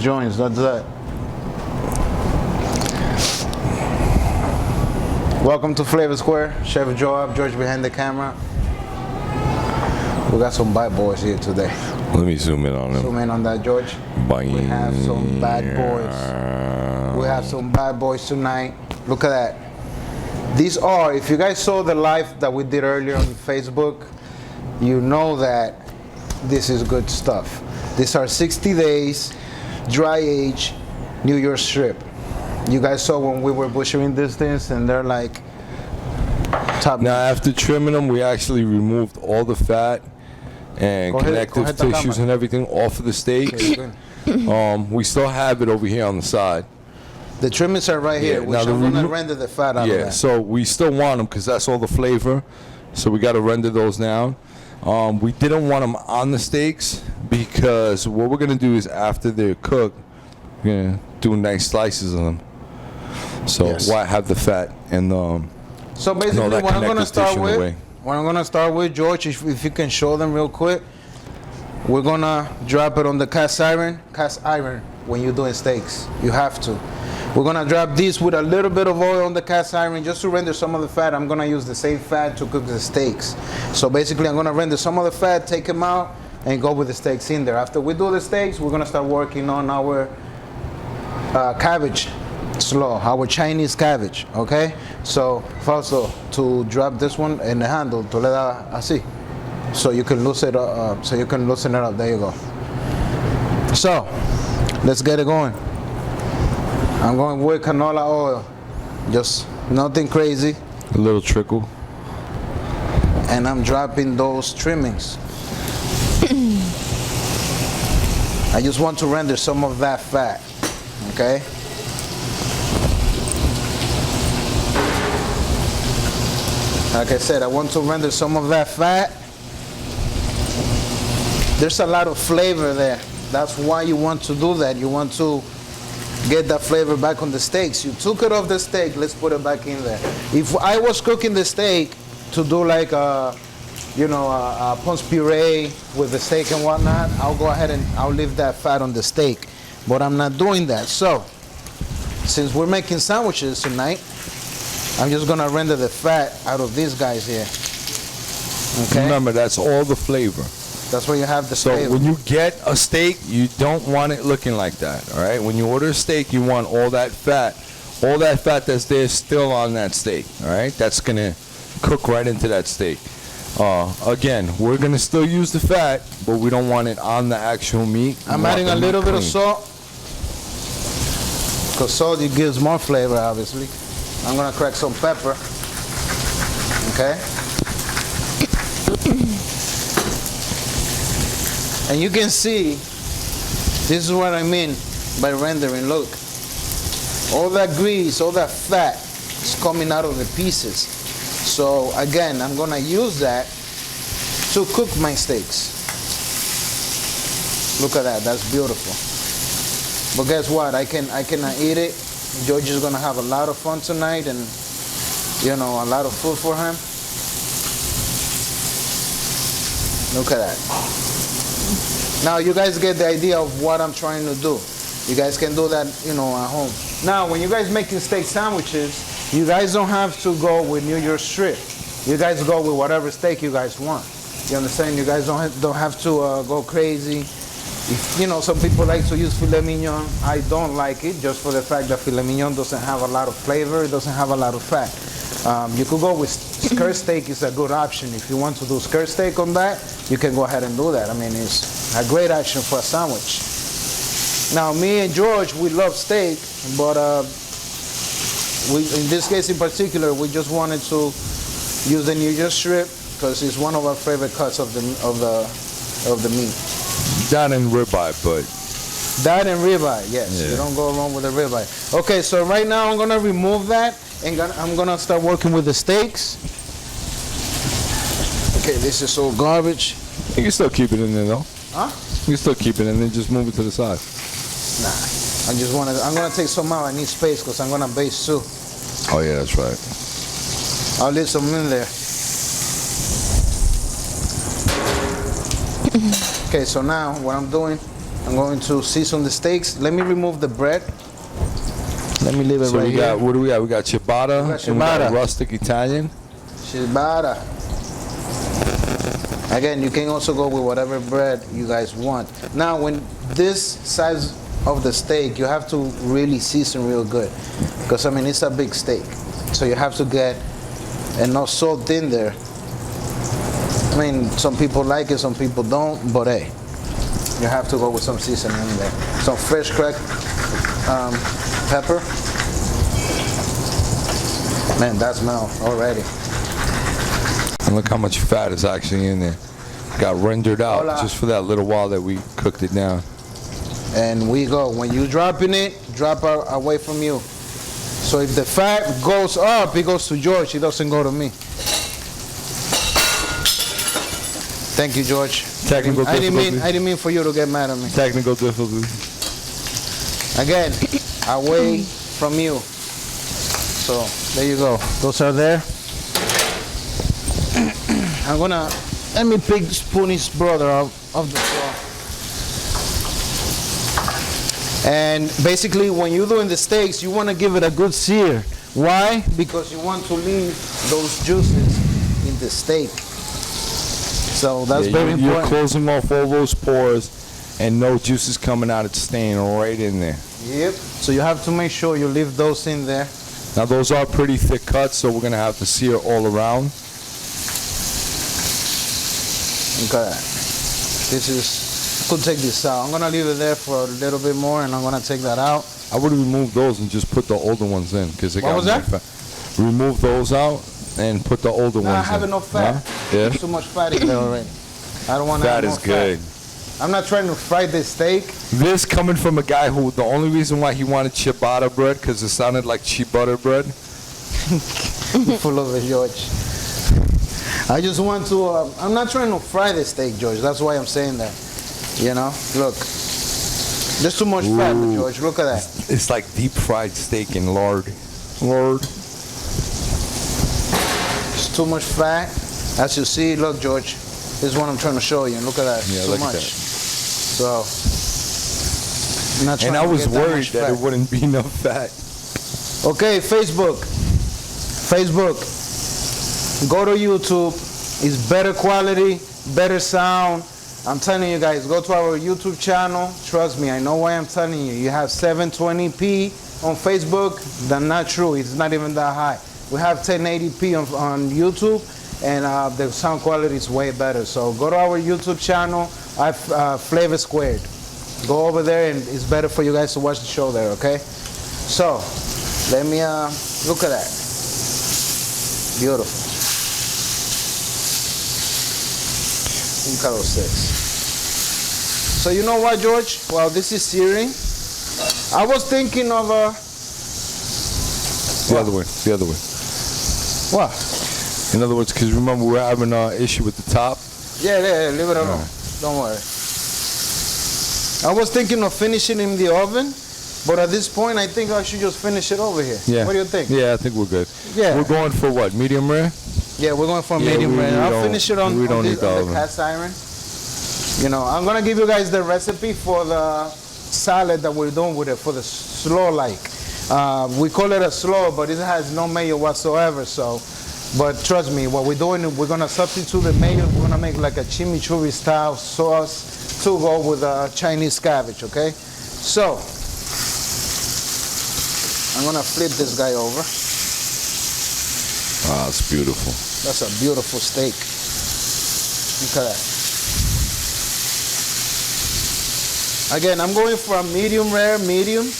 joints, that's that. Welcome to Flavor Square. Chef Joab, George behind the camera. We got some bad boys here today. Let me zoom in on them. Zoom in on that, George. Bang. We have some bad boys. We have some bad boys tonight. Look at that. These are, if you guys saw the live that we did earlier on Facebook, you know that this is good stuff. These are 60 days, dry age, New York strip. You guys saw when we were butchering this things, and they're like top. Now after trimming them, we actually removed all the fat and connective tissues and everything off of the steaks. Okay, We still have it over here on the side. the trimmings are right here, which I'm going to render the fat out of that. So we still want them because that's all the flavor. So we got to render those down. We didn't want them on the steaks because what we're going to do is after they're cooked, we're going to do nice slices of them. So why have the fat and so basically what I'm going to start with, George, if you can show them real quick, we're going to drop it on the cast iron when you're doing steaks. You have to. We're going to drop this with a little bit of oil on the cast iron just to render some of the fat. I'm going to use the same fat to cook the steaks. So basically I'm going to render some of the fat, take them out, and go with the steaks in there. After we do the steaks, we're going to start working on our cabbage slaw, our Chinese cabbage, okay? So also to drop this one in the handle, to let así, so you can loosen it up, There you go. So let's get it going. I'm going with canola oil, just nothing crazy. a little trickle. And I'm dropping those trimmings. I just want to render some of that fat, okay? Like I said, I want to render some of that fat. There's a lot of flavor there. That's why you want to do that. You want to get that flavor back on the steaks. You took it off the steak, let's put it back in there. If I was cooking the steak to do like a ponce puree with the steak and whatnot, I'll go ahead and I'll leave that fat on the steak. But I'm not doing that. So, since we're making sandwiches tonight, I'm just gonna render the fat out of these guys here. Okay? Remember, that's all the flavor. That's where you have the flavor. So when you get a steak, you don't want it looking like that, all right? When you order a steak, you want all that fat that's there still on that steak, all right? That's gonna cook right into that steak. Again, we're gonna still use the fat, but we don't want it on the actual meat. I'm adding a little bit of salt, because salt gives more flavor, obviously. I'm gonna crack some pepper, okay? And you can see, this is what I mean by rendering. Look, all that grease, all that fat is coming out of the pieces. So again, I'm gonna use that to cook my steaks. Look at that, that's beautiful. But guess what? I cannot eat it. George is gonna have a lot of fun tonight, and a lot of food for him. Look at that. Now you guys get the idea of what I'm trying to do. You guys can do that, at home. Now, when you guys making steak sandwiches, you guys don't have to go with New York strip. You guys go with whatever steak you guys want. You understand? You guys don't have to go crazy. Some people like to use filet mignon. I don't like it, just for the fact that filet mignon doesn't have a lot of flavor. It doesn't have a lot of fat. You could go with skirt steak. Is a good option. If you want to do skirt steak on that, you can go ahead and do that. I mean, it's a great option for a sandwich. Now, me and George, we love steak, but in this case in particular, we just wanted to use the New York strip because it's one of our favorite cuts of the meat. That and ribeye, but that and ribeye, yes. Yeah. You don't go wrong with the ribeye. Okay, so right now I'm gonna remove that, and I'm gonna start working with the steaks. Okay, this is all garbage. you can still keep it in there though. Huh? You can still keep it in there, just move it to the side. Nah, I'm gonna take some out. I need space because I'm gonna baste too. Oh yeah, that's right. I'll leave some in there. Okay, so now what I'm doing, I'm going to season the steaks. Let me remove the bread. Let me leave it right here. What do we got? We got ciabatta, and we got rustic Italian. Ciabatta. Again, you can also go with whatever bread you guys want. Now, when this size of the steak, you have to really season real good. Because, I mean, it's a big steak. So you have to get enough salt in there. I mean, some people like it, some people don't, but hey, you have to go with some seasoning in there. Some fresh cracked pepper. Man, that smells already. And look how much fat is actually in there. Got rendered out just for that little while that we cooked it down. And we go. When you dropping it, drop away from you. So if the fat goes up, it goes to George. It doesn't go to me. Thank you, George. Technical difficulty. I didn't mean for you to get mad at me. Technical difficulty. Again, away from you. So there you go. Those are there. I'm gonna let me pick Spoonie's brother of the floor. And basically, when you're doing the steaks, you want to give it a good sear. Why? Because you want to leave those juices in the steak. So that's very important. You're closing off all those pores, and no juices coming out. It's staying right in there. Yep. So you have to make sure you leave those in there. Now those are pretty thick cuts, so we're gonna have to sear all around. Okay. This is. Could take this out. I'm gonna leave it there for a little bit more, and I'm gonna take that out. I would remove those and just put the older ones in because they got more fat. Remove those out and put the older ones in. I have enough fat. Huh? Yeah. There's too much fat in there already. I don't want to Fat have more is good. fat. I'm not trying to fry this steak. This coming from a guy who the only reason why he wanted ciabatta bread because it sounded like cheap butter bread. Full of it, George. I just want to. I'm not trying to fry this steak, George. That's why I'm saying that. You know, look. There's too much fat, George. Look at that. It's like deep fried steak in lard. Lard. It's too much fat. As you see, look, George. This is what I'm trying to show you. Look at that. Yeah, too look much. at that. So. I'm not trying and I was to get worried that it wouldn't be enough fat. Okay, Facebook. Go to YouTube. It's better quality, better sound. I'm telling you guys, go to our YouTube channel. Trust me, I know why I'm telling you. You have 720p on Facebook. That's not true. It's not even that high. We have 1080p on YouTube, and the sound quality is way better. So go to our YouTube channel, Flavor Squared. Go over there, and it's better for you guys to watch the show there, okay? So, let me look at that. Beautiful. Look at those six. So you know what, George? While this is searing, I was thinking of the other way. What? In other words, because remember we're having an issue with the top. Yeah, leave it alone. Don't worry. I was thinking of finishing in the oven, but at this point, I think I should just finish it over here. Yeah. What do you think? Yeah, I think we're good. Yeah. We're going for what? Medium rare? Yeah, we're going for medium rare. I'll finish it on the cast iron. You know, I'm gonna give you guys the recipe for the salad that we're doing with it for the slaw like. We call it a slaw, but it has no mayo whatsoever. So, but trust me, what we're doing, we're gonna substitute the mayo. We're gonna make like a chimichurri style sauce to go with Chinese cabbage. Okay, so I'm gonna flip this guy over. Wow, it's beautiful. That's a beautiful steak. Look at that. Again, I'm going for a medium rare, medium.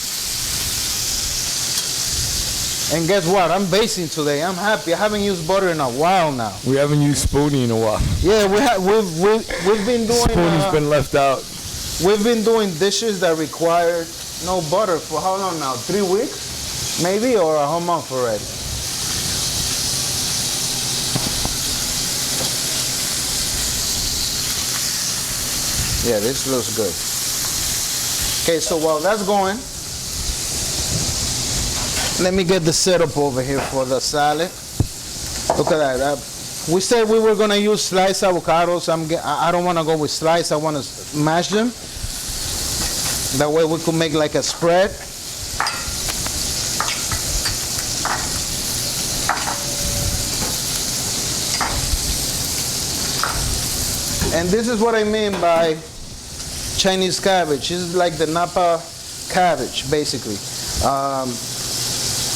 And guess what? I'm basing today. I'm happy. I haven't used butter in a while now. We haven't used Spoonie in a while. Yeah, we've been doing. Spoonie's been left out. We've been doing dishes that require no butter for how long now? 3 weeks, maybe, or a whole month already. Yeah, this looks good. Okay, so while that's going, let me get the setup over here for the salad. Look at that. We said we were gonna use sliced avocados. I don't want to go with slice. I want to mash them. That way we could make like a spread. And this is what I mean by Chinese cabbage. This is like the Napa cabbage, basically.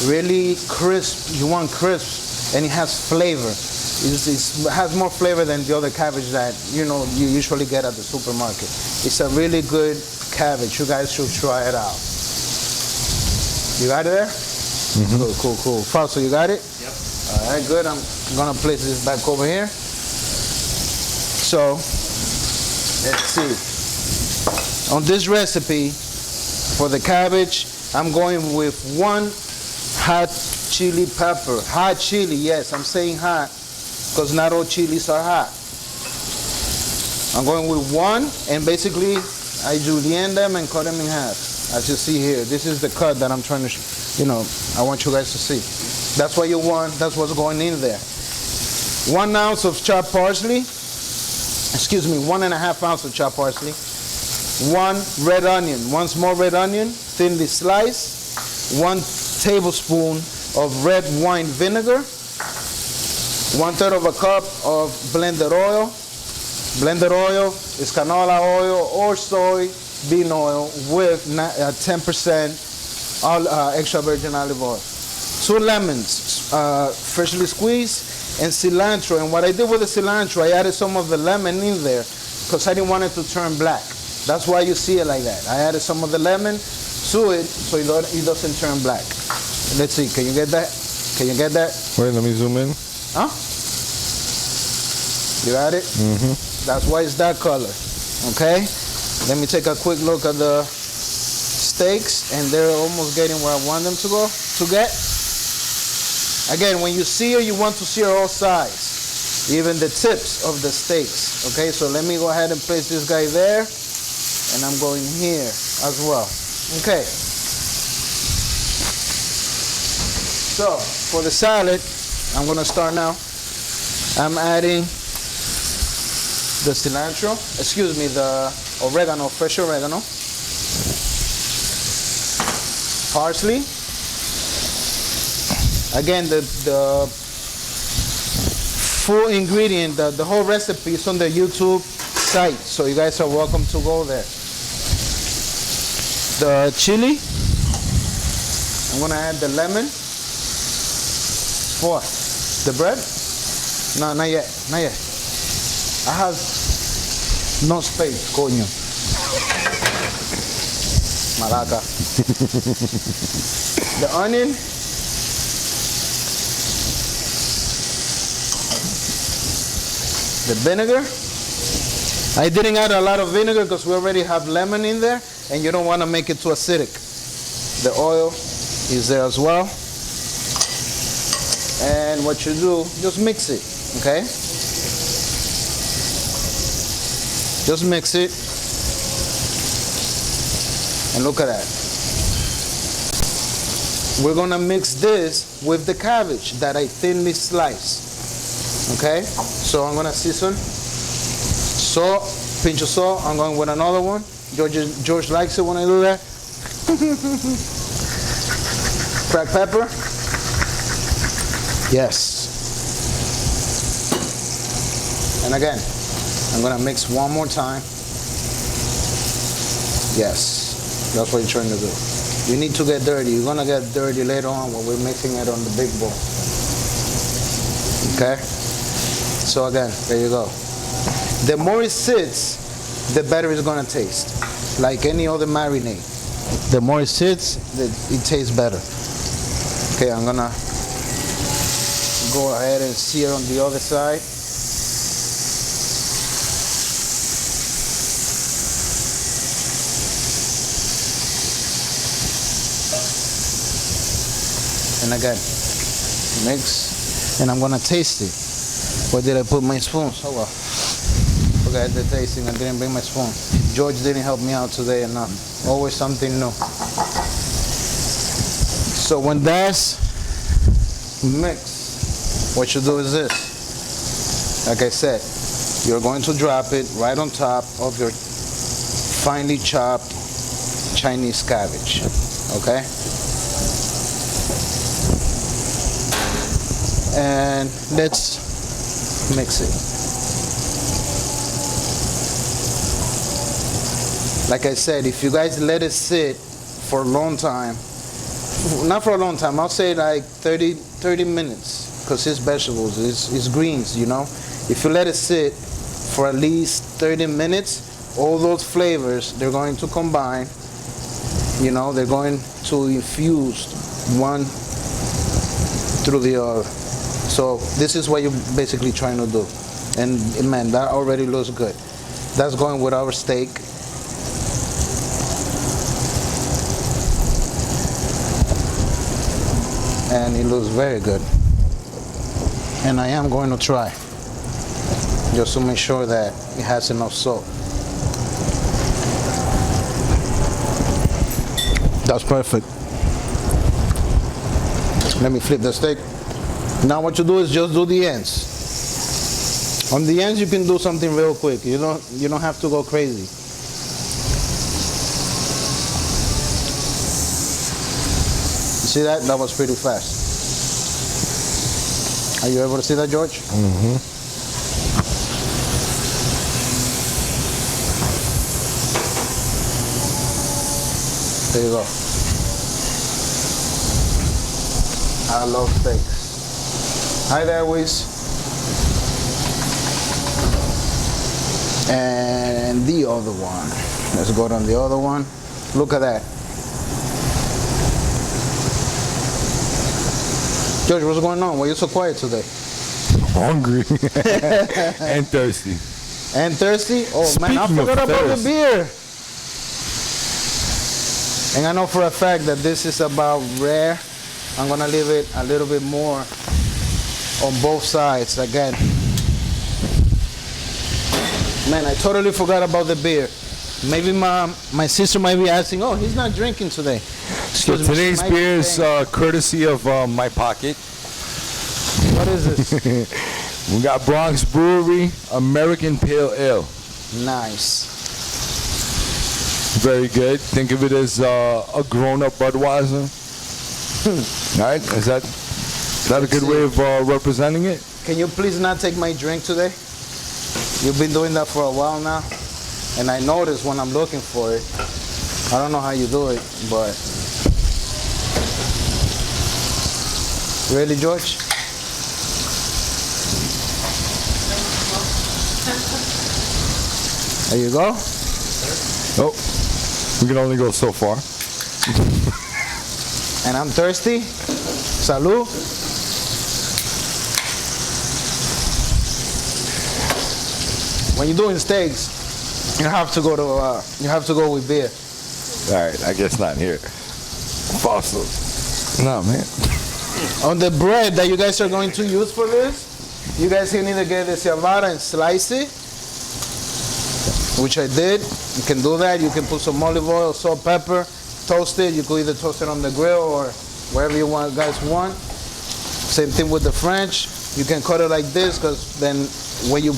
Really crisp. You want crisp, and it has flavor. It has more flavor than the other cabbage that you usually get at the supermarket. It's a really good cabbage. You guys should try it out. You got it there? Mm-hmm. Cool. Fausto, you got it? Yep. All right, good. I'm gonna place this back over here. So, let's see. On this recipe, for the cabbage, I'm going with 1 hot chili pepper. Hot chili, yes, I'm saying hot, because not all chilies are hot. I'm going with 1, and basically, I julienne them and cut them in half. As you see here, this is the cut that I'm trying to, I want you guys to see. That's what you want, that's what's going in there. 1 ounce of chopped parsley. 1.5 ounces of chopped parsley, 1 red onion, 1 small red onion, thinly sliced, 1 tablespoon of red wine vinegar, 1/3 of a cup of blended oil. Blended oil is canola oil or soybean oil with 10% extra virgin olive oil. 2 lemons, freshly squeezed, and cilantro. And what I did with the cilantro, I added some of the lemon in there because I didn't want it to turn black. That's why you see it like that. I added some of the lemon to it so it doesn't turn black. Let's see, can you get that? Can you get that? Wait, let me zoom in. Huh? You got it? Mm-hmm. That's why it's that color. Okay? Let me take a quick look at the steaks, and they're almost getting where I want them to get. Again, when you sear, you want to sear all sides, even the tips of the steaks. Okay, so let me go ahead and place this guy there, and I'm going here as well. Okay. So, for the salad, I'm going to start now. I'm adding the cilantro, the oregano, fresh oregano, parsley. Again, the full ingredient, the whole recipe is on the YouTube site, so you guys are welcome to go there. The chili, I'm gonna add the lemon. What? The bread? No, not yet. I have no space, coño. Malaca. The onion. The vinegar. I didn't add a lot of vinegar because we already have lemon in there, and you don't want to make it too acidic. The oil is there as well. And what you do, just mix it, okay? Just mix it. And look at that. We're gonna mix this with the cabbage that I thinly sliced. Okay? So I'm gonna season. Salt, pinch of salt. I'm going with another one. George likes it when I do that. Cracked pepper. Yes. And again, I'm gonna mix one more time. Yes, that's what you're trying to do. You need to get dirty. You're gonna get dirty later on when we're mixing it on the big bowl. Okay? So again, there you go. The more it sits, the better it's gonna taste. Like any other marinade. The more it sits, it tastes better. Okay, I'm gonna go ahead and sear on the other side. And again, mix, and I'm gonna taste it. Where did I put my spoons? Oh well. Forgot the tasting, I didn't bring my spoon. George didn't help me out today enough. Always something new. So when that's mixed, what you do is this. Like I said, you're going to drop it right on top of your finely chopped Chinese cabbage. Okay? And let's mix it. Like I said, if you guys let it sit for a long time, not for a long time, I'll say like 30 minutes, because it's vegetables, it's greens, you know. If you let it sit for at least 30 minutes, all those flavors, they're going to combine, you know, they're going to infuse one through the other. So this is what you're basically trying to do. And man, that already looks good. That's going with our steak. And it looks very good. And I am going to try, just to make sure that it has enough salt. That's perfect. Let me flip the steak. Now what you do is just do the ends. On the ends you can do something real quick. You don't have to go crazy. See that? That was pretty fast. Are you able to see that, George? Mm-hmm. There you go. I love steaks. Hi there, Wiz. And the other one. Let's go on the other one. Look at that. George, what's going on? Why are you so quiet today? Hungry and thirsty. And thirsty? Oh man, I Speaking of forgot about the thirst. beer. And I know for a fact that this is about rare. I'm gonna leave it a little bit more on both sides again. Man, I totally forgot about the beer. Maybe my sister might be asking, oh, he's not drinking today. So today's beer is courtesy of my pocket. What is this? We got Bronx Brewery American Pale Ale. Nice. Very good. Think of it as a grown-up Budweiser. Right? Is that a good way of representing it? Can you please not take my drink today? You've been doing that for a while now, and I notice when I'm looking for it. I don't know how you do it, but really, George? There you go. Oh, we can only go so far. And I'm thirsty. Salud. When you're doing steaks, you have to go with beer. All right, I guess not here. Fossil. No, man. On the bread that you guys are going to use for this, you guys can either get the ciabatta and slice it, which I did. You can do that. You can put some olive oil, salt, pepper, toast it. You could either toast it on the grill or wherever you guys want. Same thing with the French. You can cut it like this, because then when you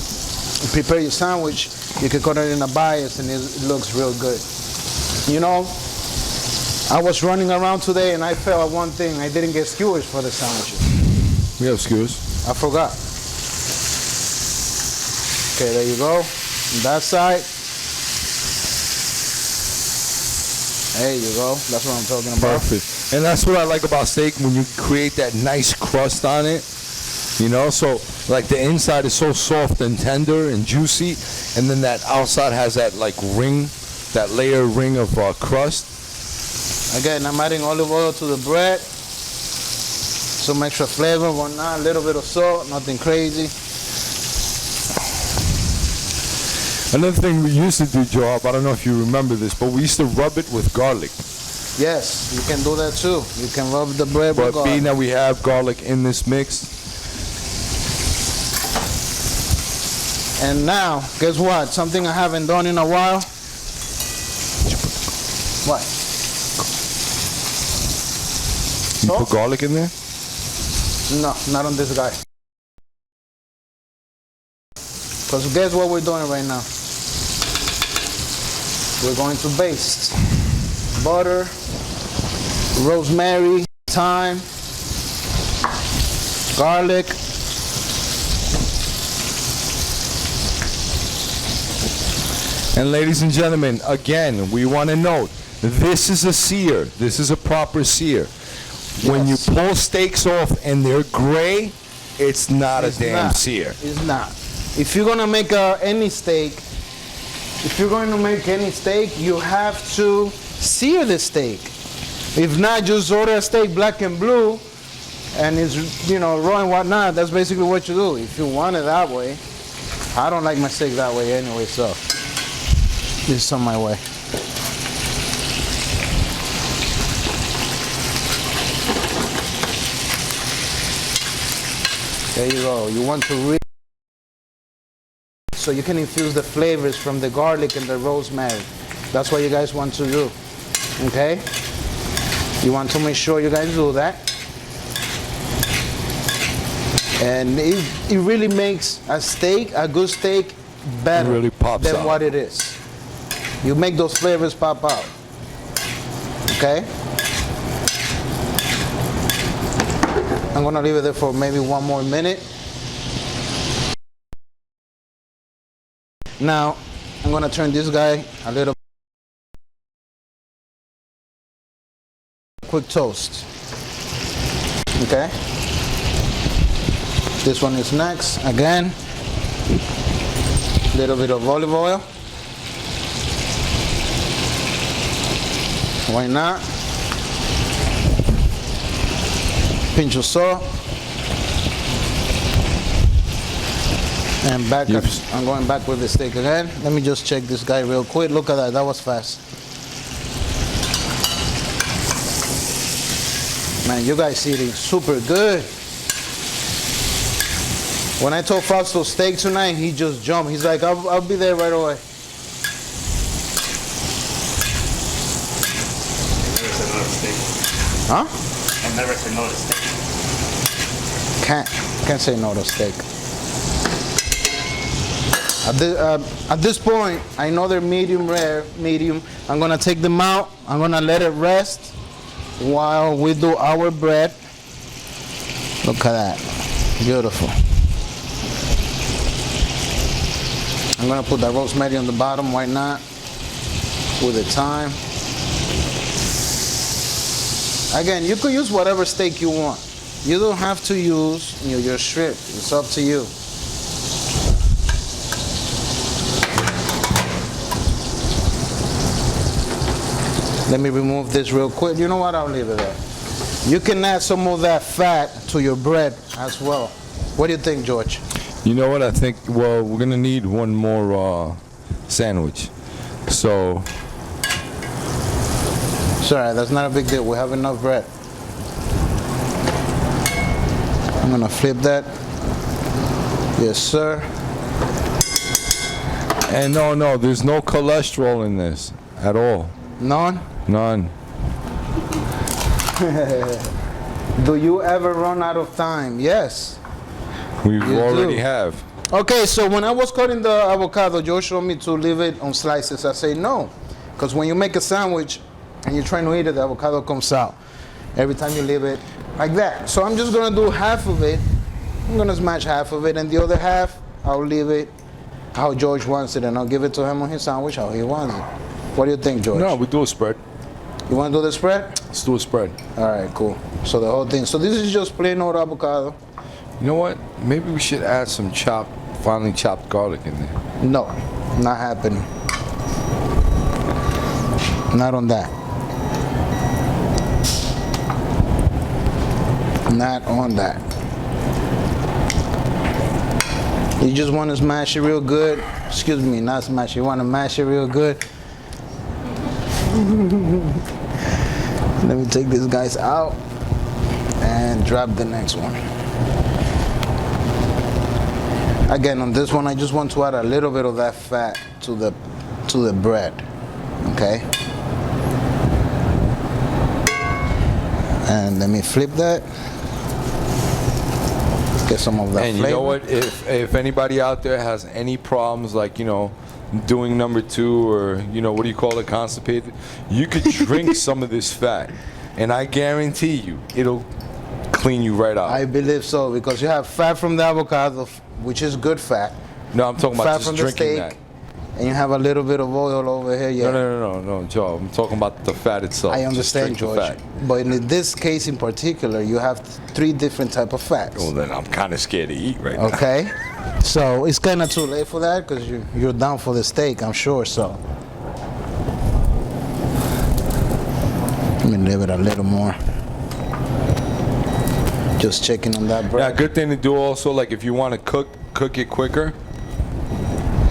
prepare your sandwich, you can cut it in a bias and it looks real good. You know, I was running around today and I fell at one thing. I didn't get skewers for the sandwiches. We have skewers. I forgot. Okay, there you go. On that side. There you go. That's what I'm talking about. Perfect. And that's what I like about steak, when you create that nice crust on it. You know, so like the inside is so soft and tender and juicy, and then that outside has that like ring, that layer ring of crust. Again, I'm adding olive oil to the bread. Some extra flavor, whatnot, a little bit of salt, nothing crazy. Another thing we used to do, Joab, I don't know if you remember this, but we used to rub it with garlic. Yes, you can do that too. You can rub the bread with But garlic. being that we have garlic in this mix. And now, guess what? Something I haven't done in a while. What? You put garlic in there? No, not on this guy. Because guess what we're doing right now? We're going to baste butter, rosemary, thyme, garlic. And ladies and gentlemen, again, we want to note, this is a sear. This is a proper sear. When you pull steaks off and they're gray, it's not a damn sear. It's not. If you're gonna make any steak, you have to sear the steak. If not, just order a steak black and blue, and it's raw and whatnot. That's basically what you do. If you want it that way, I don't like my steak that way anyway, so this is on my way. There you go. You want to really, so you can infuse the flavors from the garlic and the rosemary. That's what you guys want to do. Okay? You want to make sure you guys do that. And it really makes a good steak, better really pops than out. what it is. You make those flavors pop out. Okay? I'm gonna leave it there for maybe one more minute. Now, I'm gonna turn this guy a little quick toast. Okay? This one is next. Again, little bit of olive oil. Why not? Pinch of salt. And back up. I'm going back with the steak again. Let me just check this guy real quick. Look at that. That was fast. Man, you guys eating super good. When I told Fausto steak tonight, he just jumped. He's like, I'll be there right away. Huh? I never said no to steak. Can't say no to steak. At this point, I know they're medium rare, medium. I'm gonna take them out. I'm gonna let it rest while we do our bread. Look at that, beautiful. I'm gonna put that rosemary on the bottom. Why not? With the thyme. Again, you could use whatever steak you want. You don't have to use your shrimp. It's up to you. Let me remove this real quick. You know what? I'll leave it there. You can add some of that fat to your bread as well. What do you think, George? You know what I think? Well, we're gonna need one more sandwich. So. Sorry, that's not a big deal. We have enough bread. I'm gonna flip that. Yes, sir. And no, there's no cholesterol in this at all. None? None. Do you ever run out of time? Yes. We already have. Okay, so when I was cutting the avocado, Joe showed me to leave it on slices. I say no, because when you make a sandwich and you're trying to eat it, the avocado comes out every time you leave it like that. So I'm just gonna do half of it. I'm gonna smash half of it, and the other half I'll leave it how George wants it, and I'll give it to him on his sandwich how he wants it. What do you think, George? No, we do a spread. You want to do the spread? Let's do a spread. All right, cool. So the whole thing. So this is just plain old avocado. You know what? Maybe we should add some finely chopped garlic in there. No, not happening. Not on that. Not on that. You just want to smash it real good. Excuse me, not smash it. You want to mash it real good. Let me take these guys out and drop the next one. Again, on this one, I just want to add a little bit of that fat to the bread. Okay. And let me flip that. Get some of that and flavor. You know what? If anybody out there has any problems, like doing number 2 or, you know, what do you call it, constipated, you could drink some of this fat, and I guarantee you, it'll clean you right out. I believe so, because you have fat from the avocado, which is good fat. No, I'm talking about just drinking that. And you have a little bit of oil over here. Yeah. No, Joe. I'm talking about the fat itself. I understand, George. But in this case in particular, you have 3 different type of fats. Well, then I'm kind of scared to eat right now. Okay. So it's kind of too late for that, because you're down for the steak, I'm sure. So let me leave it a little more. Just checking on that bread. Yeah, good thing to do also, like if you want to cook it quicker.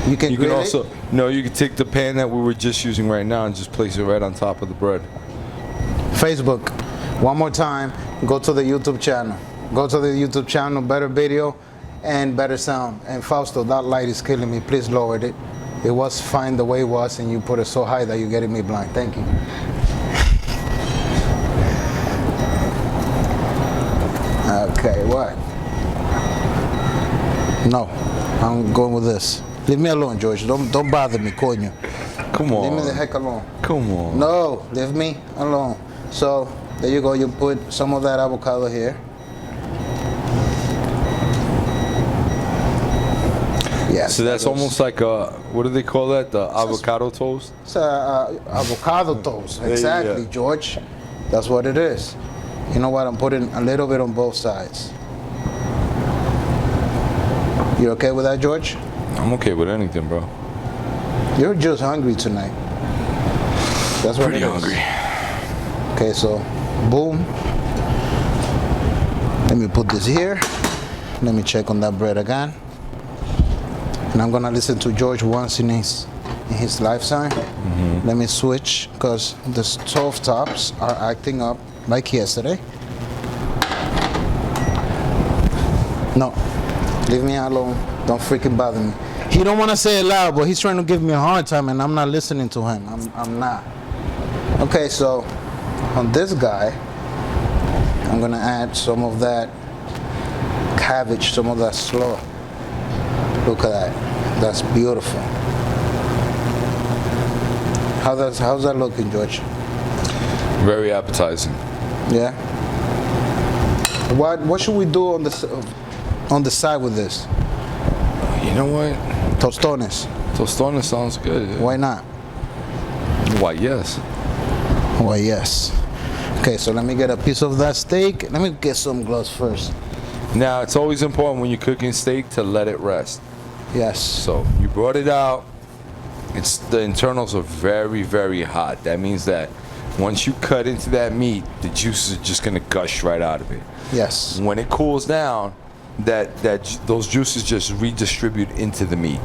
You can also you can take the pan that we were just using right now and just place it right on top of the bread. Facebook, one more time, go to the YouTube channel. Go to the YouTube channel, better video and better sound. And Fausto, that light is killing me. Please lower it. It was fine the way it was, and you put it so high that you're getting me blind. Thank you. Okay, what? No, I'm going with this. Leave me alone, George. Don't bother me, coño. Come on. Leave me the heck alone. Come on. No, leave me alone. So there you go. You put some of that avocado here. Yeah. So that's almost like a, what do they call that? The avocado toast? It's avocado toast. Exactly, yeah. George. That's what it is. You know what? I'm putting a little bit on both sides. You okay with that, George? I'm okay with anything, bro. You're just hungry tonight. That's what it is. Pretty hungry. Okay, so boom. Let me put this here. Let me check on that bread again. And I'm gonna listen to George once in his lifetime. Mm-hmm. Let me switch, because the stove tops are acting up like yesterday. No, leave me alone. Don't freaking bother me. He don't want to say it loud, but he's trying to give me a hard time, and I'm not listening to him. I'm not. Okay, so on this guy, I'm gonna add some of that cabbage, some of that slaw. Look at that. That's beautiful. How's that looking, George? Very appetizing. Yeah. What should we do on the side with this? You know what? Tostones. Tostones sounds good. Yeah. Why not? Why, yes. Why, yes. Okay, so let me get a piece of that steak. Let me get some gloves first. Now, it's always important when you're cooking steak to let it rest. Yes. So you brought it out. The internals are very, very hot. That means that once you cut into that meat, the juices are just gonna gush right out of it. Yes. When it cools down, those juices just redistribute into the meat.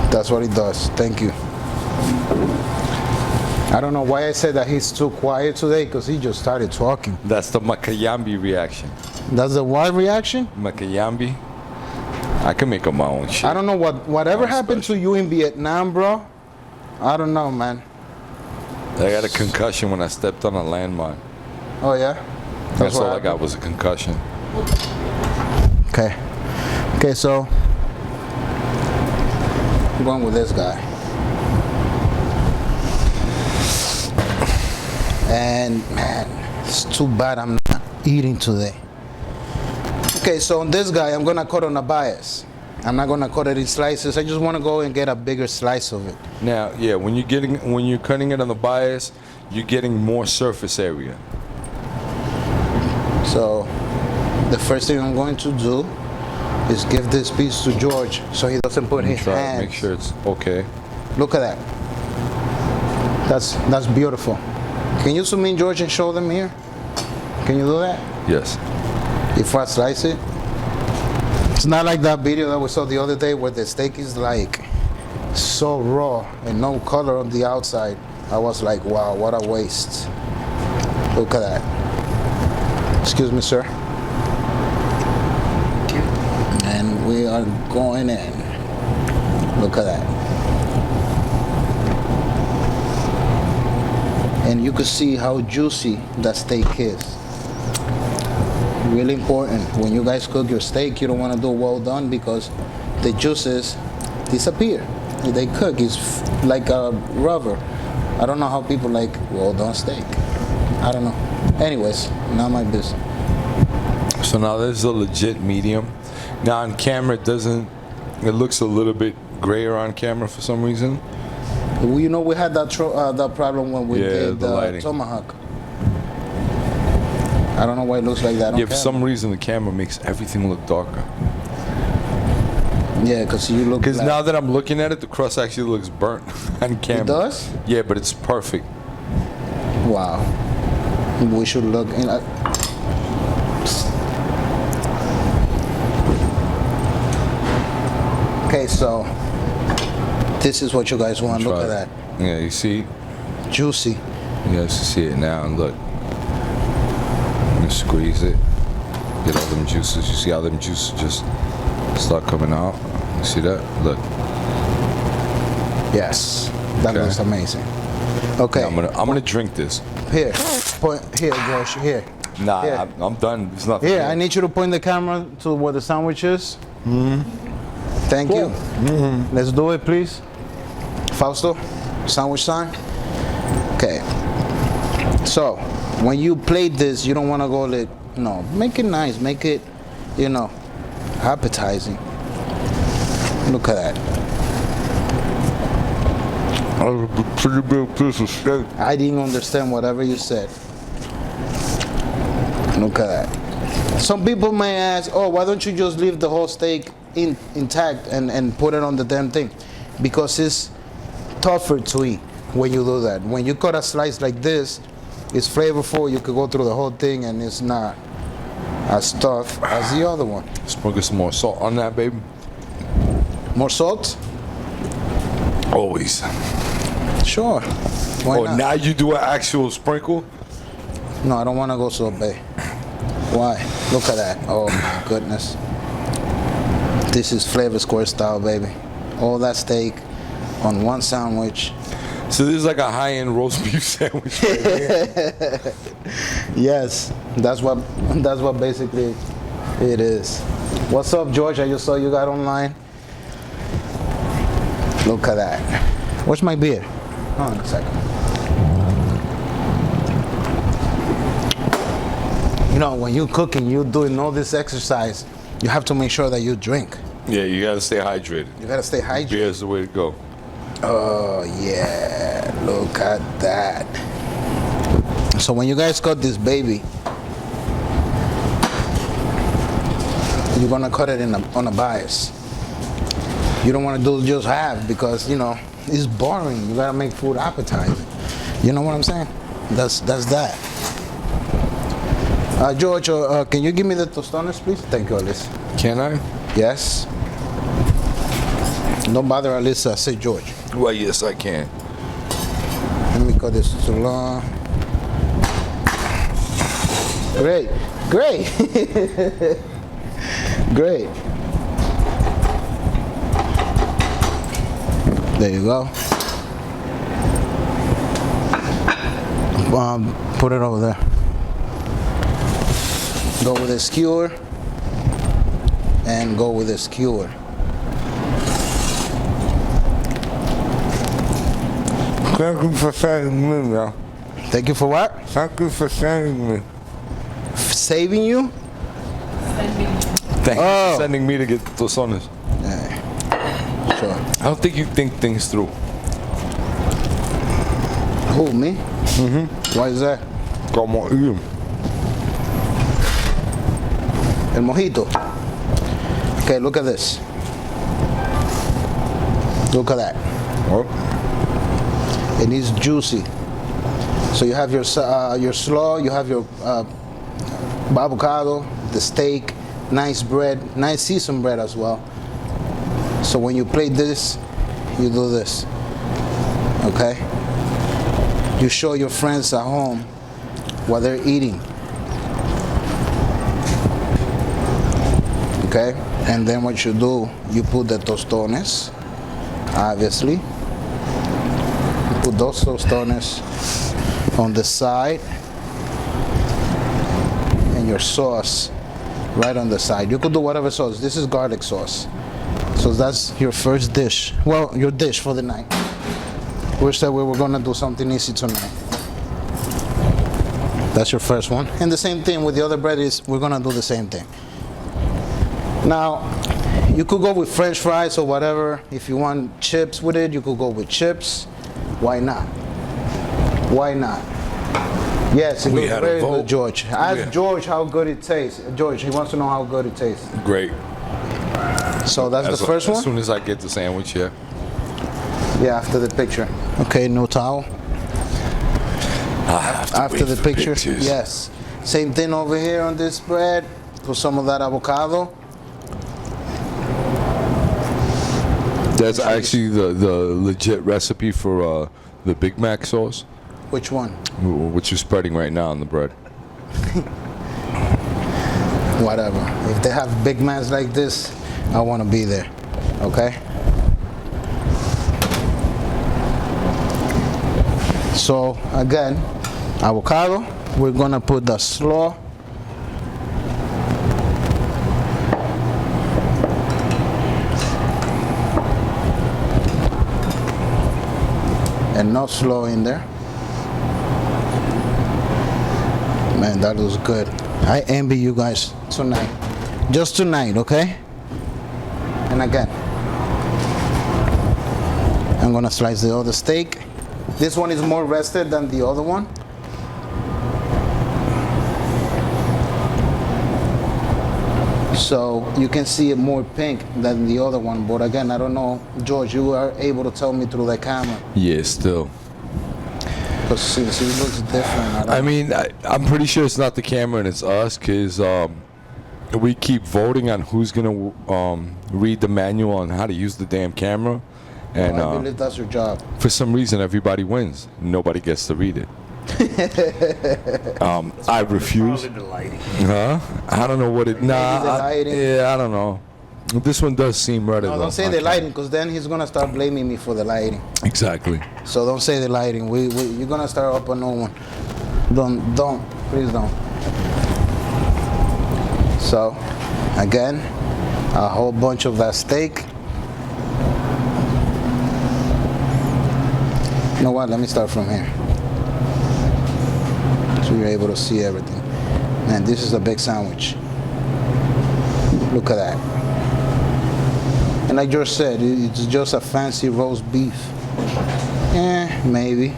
That's what it does. Thank you. I don't know why I said that he's too quiet today, because he just started talking. That's the Makayambi reaction. That's the what reaction? Makayambi. I can make up my own shit. I don't know whatever happened to you in Vietnam, bro. I don't know, man. I got a concussion when I stepped on a landmine. Oh yeah? That's all I got was a concussion. Okay. Okay, so I'm going with this guy. And man, it's too bad I'm not eating today. Okay, so on this guy, I'm gonna cut on a bias. I'm not gonna cut it in slices. I just wanna go and get a bigger slice of it. Now, yeah, when you're cutting it on the bias, you're getting more surface area. So the first thing I'm going to do is give this piece to George so he doesn't put his hands. Make sure it's okay. Look at that. That's beautiful. Can you zoom in, George, and show them here? Can you do that? Yes. If I slice it, it's not like that video that we saw the other day where the steak is like so raw and no color on the outside. I was like, wow, what a waste. Look at that. Excuse me, sir. And we are going in. Look at that. And you can see how juicy that steak is. Really important. When you guys cook your steak, you don't want to do well done, because the juices disappear. They cook. It's like a rubber. I don't know how people like well done steak. I don't know. Anyways, not my business. So now this is a legit medium. Now on camera it doesn't. It looks a little bit grayer on camera for some reason. You know we had that that problem when we did the the lighting. tomahawk. I don't know why it looks like that on Yeah, for camera. some reason the camera makes everything look darker. Yeah, because you look. Because black. now that I'm looking at it, the crust actually looks burnt on camera. It does? Yeah, but it's perfect. Wow. We should look in. Okay, so this is what you guys want. Look Try at it. that. Yeah, you see? Juicy. You guys can see it now, and look. You squeeze it, get all them juices. You see how them juices just start coming out? You see that? Look. Yes. That Okay. looks amazing. Okay. Now I'm gonna drink this. Here. Point here, Josh. Here. Nah, Yeah. I'm done. There's nothing. Here, I need you to point the camera to where the sandwich is. Thank you. Let's do it, please. Fausto, sandwich time. Okay. So, when you plate this, you don't want to go like, no, make it nice. Make it, appetizing. Look at that. That was a pretty big piece of steak. I didn't understand whatever you said. Look at that. Some people may ask, oh, why don't you just leave the whole steak intact and put it on the damn thing? Because it's tougher to eat when you do that. When you cut a slice like this, it's flavorful. You could go through the whole thing and it's not as tough as the other one. Sprinkle some more salt on that, baby. More salt? Always. Sure. Why Oh, not? now you do an actual sprinkle? No, I don't want to go so big. Why? Look at that. Oh my goodness. This is Flavor Square style, baby. All that steak on one sandwich. So this is like a high-end roast beef sandwich right here. Yes, that's what basically it is. What's up, George? I just saw you got online. Look at that. Where's my beer? Hold on a second. You know, when you're cooking, you're doing all this exercise, you have to make sure that you drink. Yeah, you gotta stay hydrated. You gotta stay hydrated. Beer is the way to go. Oh yeah, look at that. So when you guys cut this baby, you're gonna cut it on a bias. You don't want to do just half because it's boring. You gotta make food appetizing. You know what I'm saying? That's that. George, can you give me the tostones, please? Thank you, Alice. Can I? Yes. Don't bother Alyssa. Say George. Well, yes, I can. Let me cut this slaw. Great. Great. There you go. Put it over there. Go with a skewer and go with a skewer. Thank you for saving me, bro. Thank you for what? Thank you for saving me. Saving you? Thank you Oh. for sending me to get tostones. Yeah. Sure. I don't think you think things through. Who, me? Mm-hmm. Why is that? Como you. El mojito. Okay, look at this. Look at that. Oh. It is juicy. So you have your slaw, you have your avocado, the steak, nice bread, nice seasoned bread as well. So when you plate this, you do this. Okay? You show your friends at home what they're eating. Okay? And then what you do, you put the tostones, obviously. You put those tostones on the side and your sauce right on the side. You could do whatever sauce. This is garlic sauce. So So that's your first dish. Well, your dish for the night. We said we were gonna do something easy tonight. That's your first one. And the same thing with the other bread is we're gonna do the same thing. Now, you could go with French fries or whatever. If you want chips with it, you could go with chips. Why not? Why not? Yes, it looks very good, George. Ask George how good it tastes. George, he wants to know how good it tastes. Great. So that's the first one? As soon as I get the sandwich, yeah. Yeah, after the picture. Okay, no towel. After the picture, yes. Same thing over here on this bread. Put some of that avocado. That's actually the legit recipe for the Big Mac sauce. Which one? Which you're spreading right now on the bread. Whatever. If they have Big Macs like this, I want to be there. Okay? So, again, avocado. We're going to put the slaw. And no slaw in there. Man, that looks good. I envy you guys tonight. Just tonight, okay? And again, I'm gonna slice the other steak. This one is more rested than the other one. So you can see it more pink than the other one. But again, I don't know, George, you are able to tell me through the camera. Yeah, still. Because since it looks different. I'm pretty sure it's not the camera and it's us, because we keep voting on who's going to read the manual on how to use the damn camera. And I believe that's your job. For some reason, everybody wins. Nobody gets to read it. I refuse. Probably the lighting. Huh? I don't know what it. Yeah, I don't know. This one does seem redder. No, don't say the lighting, because then he's gonna start blaming me for the lighting. Exactly. So don't say the lighting. You're gonna start up a new one. Please don't. So, again, a whole bunch of that steak. You know what? Let me start from here, so you're able to see everything. Man, this is a big sandwich. Look at that. And like George said, it's just a fancy roast beef. Maybe.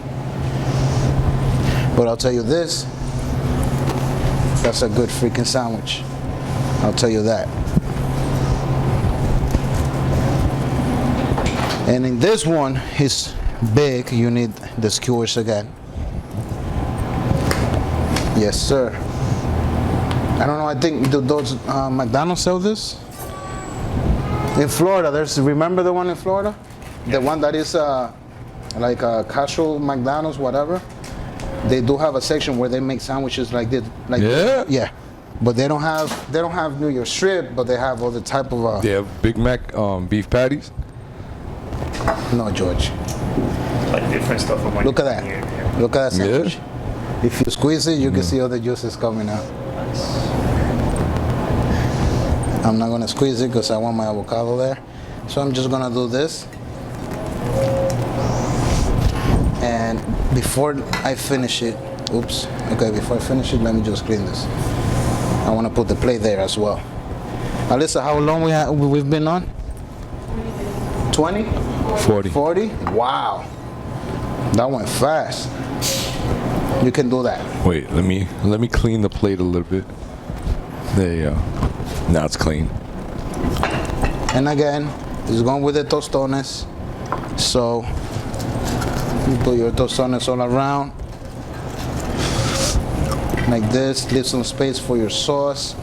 But I'll tell you this, that's a good freaking sandwich. I'll tell you that. And in this one, it's big. You need the skewers again. Yes, sir. I don't know, I think those McDonald's sell this? In Florida, remember the one in Florida? The one that is like a casual McDonald's, whatever. They do have a section where they make sandwiches like this. Yeah. But they don't have New York strip, but they have other type of. They have Big Mac beef patties. No, George. Like different stuff. Look at that. Yeah. Look at that sandwich. Yeah. If you squeeze it, you can see all the juices coming out. I'm not gonna squeeze it because I want my avocado there. So I'm just gonna do this. And before I finish it, before I finish it, let me just clean this. I wanna put the plate there as well. Alyssa, how long we've been on? 20? 40. 40? Wow. That went fast. You can do that. Wait, let me clean the plate a little bit. There you go. Now it's clean. And again, it's going with the tostones. So you put your tostones all around like this. Leave some space for your sauce,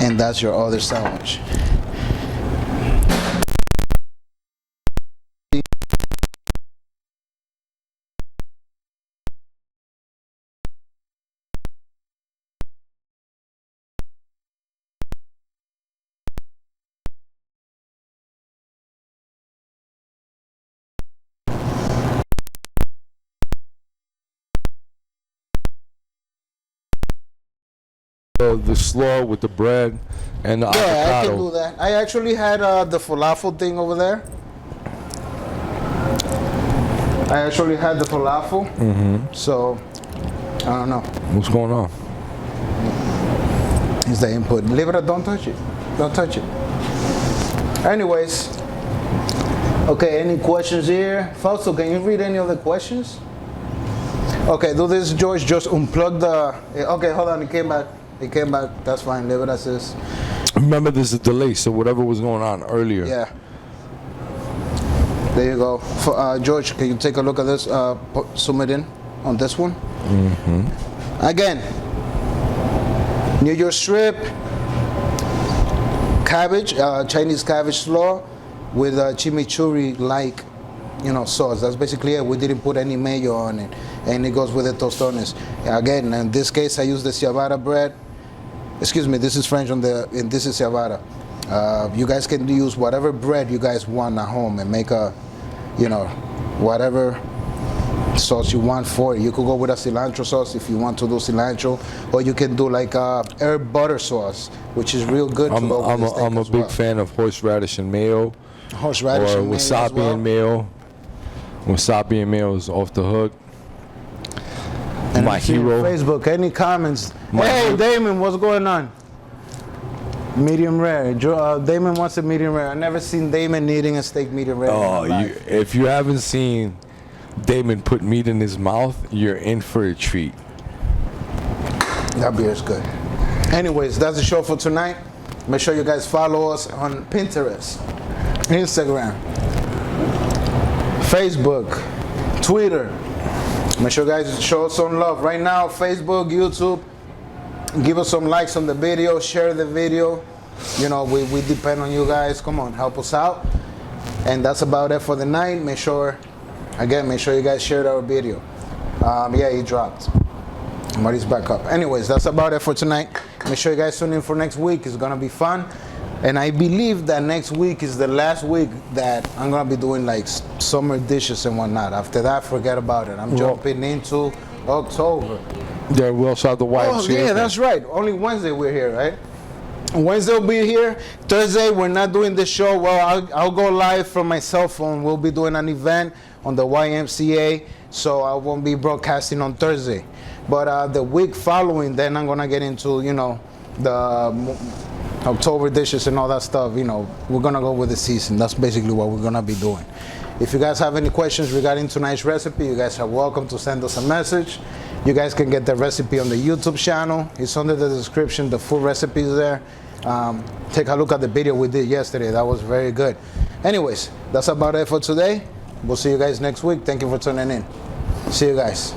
and that's your other sandwich. the slaw with the bread and the avocado. Yeah, I can do that. I actually had the falafel thing over there. I actually had the falafel. So, I don't know. What's going on? It's the input. Leave it, don't touch it. Don't touch it. Anyways. Okay, any questions here? Fausto, can you read any of the questions? Okay, do this, George. Just unplug the... Okay, hold on. It came back. That's fine. Leave it as is. Remember, there's a delay, so whatever was going on earlier. Yeah. There you go. George, can you take a look at this? Zoom it in on this one. Again, New York strip, cabbage, Chinese cabbage slaw with chimichurri like, sauce. That's basically it. We didn't put any mayo on it, and it goes with the tostones. Again, in this case, I use the ciabatta bread. Excuse me, this is French and this is ciabatta. You guys can use whatever bread you guys want at home and make a, whatever sauce you want for it. You could go with a cilantro sauce if you want to do cilantro, or you can do like a herb butter sauce, which is real good. I'm a big fan of horseradish and mayo. Horseradish and mayo wasabi as well. and mayo. Wasabi and mayo is off the hook. And My hero. Facebook, any comments? Hey, Damon, what's going on? Medium rare. Damon wants a medium rare. I never seen Damon eating a steak medium rare. Oh, if you haven't seen Damon put meat in his mouth, you're in for a treat. That beer is good. Anyways, that's the show for tonight. Make sure you guys follow us on Pinterest, Instagram, Facebook, Twitter. Make sure you guys show us some love. Right now, Facebook, YouTube, give us some likes on the video, share the video. We depend on you guys. Come on, help us out. And that's about it for the night. Make sure you guys shared our video. Yeah, it dropped. Marty's back up. Anyways, that's about it for tonight. Make sure you guys tune in for next week. It's gonna be fun. And I believe that next week is the last week that I'm gonna be doing like summer dishes and whatnot. After that, forget about it. I'm jumping into October. Yeah, we also have the YMCA. Oh yeah, that's right. Only Wednesday we're here, right? Wednesday will be here. Thursday we're not doing the show. Well, I'll go live from my cell phone. We'll be doing an event on the YMCA, so I won't be broadcasting on Thursday. But the week following, then I'm gonna get into the October dishes and all that stuff. We're gonna go with the season. That's basically what we're gonna be doing. If you guys have any questions regarding tonight's recipe, you guys are welcome to send us a message. You guys can get the recipe on the YouTube channel. It's under the description. The full recipe is there. Take a look at the video we did yesterday. That was very good. Anyways, that's about it for today. We'll see you guys next week. Thank you for tuning in. See you guys.